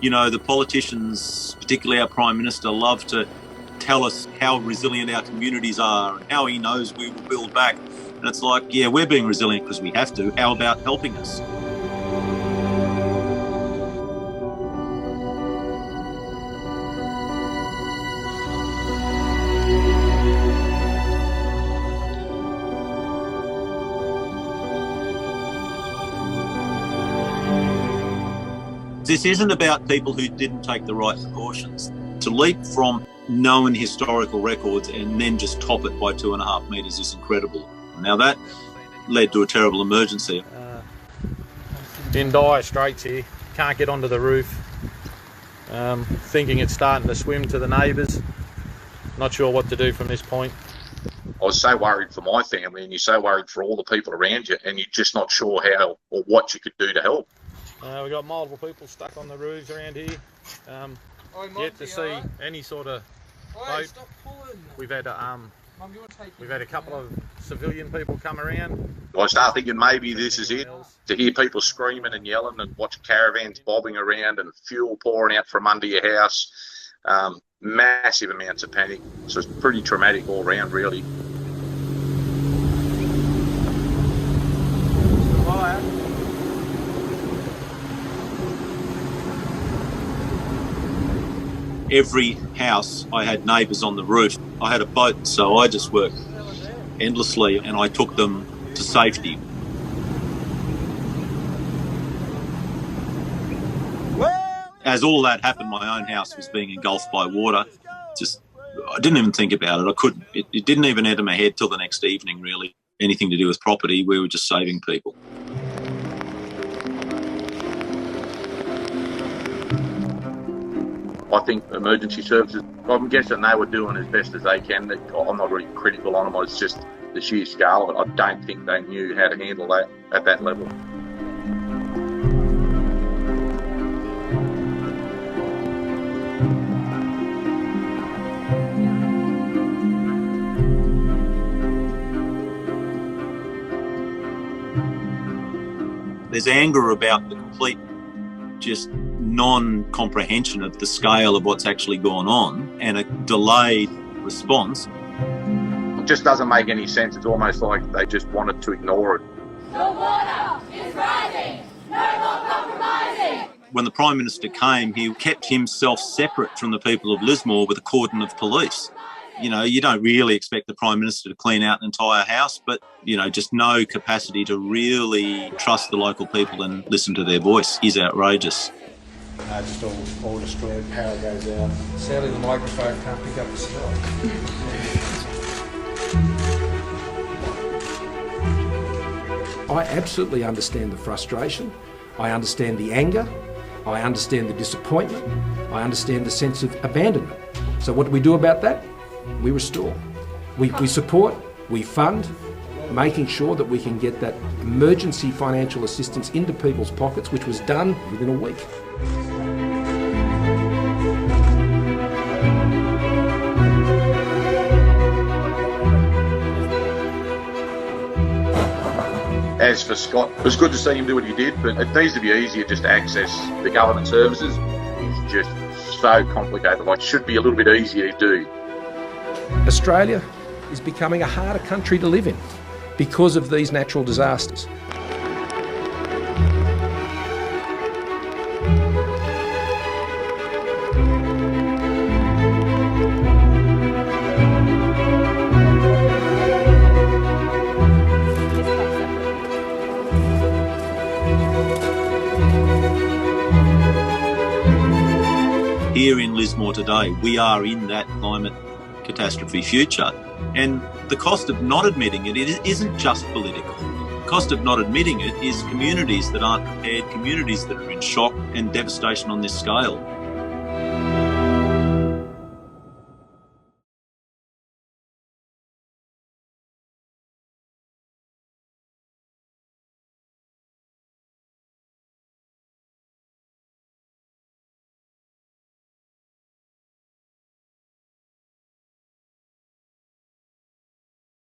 You know, the politicians, particularly our Prime Minister, love to tell us how resilient our communities are and how he knows we will build back. And it's like, yeah, we're being resilient because we have to. How about helping us? This isn't about people who didn't take the right precautions. To leap from known historical records and then just top it by 2.5 metres is incredible. Now that led to a terrible emergency. In dire straits here, can't get onto the roof. Thinking it's starting to swim to the neighbours. Not sure what to do from this point. I was so worried for my family, and you're so worried for all the people around you, and you're just not sure how or what you could do to help. We've got multiple people stuck on the roofs around here. Yet to see any sort of boat. We've had a couple of civilian people come around. I start thinking maybe this is it. To hear people screaming and yelling and watch caravans bobbing around and fuel pouring out from under your house. Massive amounts of panic. So it's pretty traumatic all round, really. Every house, I had neighbours on the roof. I had a boat, so I just worked endlessly and I took them to safety. As all that happened, my own house was being engulfed by water. I didn't even think about it. It didn't even enter my head till the next evening, really. Anything to do with property, we were just saving people. I think emergency services, I'm guessing they were doing as best as they can. I'm not really critical on them, it's just the sheer scale of it. I don't think they knew how to handle that at that level. There's anger about the complete just non-comprehension of the scale of what's actually gone on and a delayed response. It just doesn't make any sense. It's almost like they just wanted to ignore it. The water is rising. No more compromising. When the Prime Minister came, he kept himself separate from the people of Lismore with a cordon of police. You know, you don't really expect the Prime Minister to clean out an entire house, but, you know, just no capacity to really trust the local people and listen to their voice is outrageous. Just all destroyed, power goes out. Sadly, the microphone can't pick up the smell. I absolutely understand the frustration. I understand the anger. I understand the disappointment. I understand the sense of abandonment. So what do we do about that? We restore. We support, we fund, making sure that we can get that emergency financial assistance into people's pockets, which was done within a week. As for Scott, it was good to see him do what he did, but it needs to be easier just to access the government services. It's just so complicated. Like, it should be a little bit easier to do. Australia is becoming a harder country to live in because of these natural disasters. Here in Lismore today, we are in that climate catastrophe future, and the cost of not admitting it isn't just political. The cost of not admitting it is communities that aren't prepared, communities that are in shock and devastation on this scale.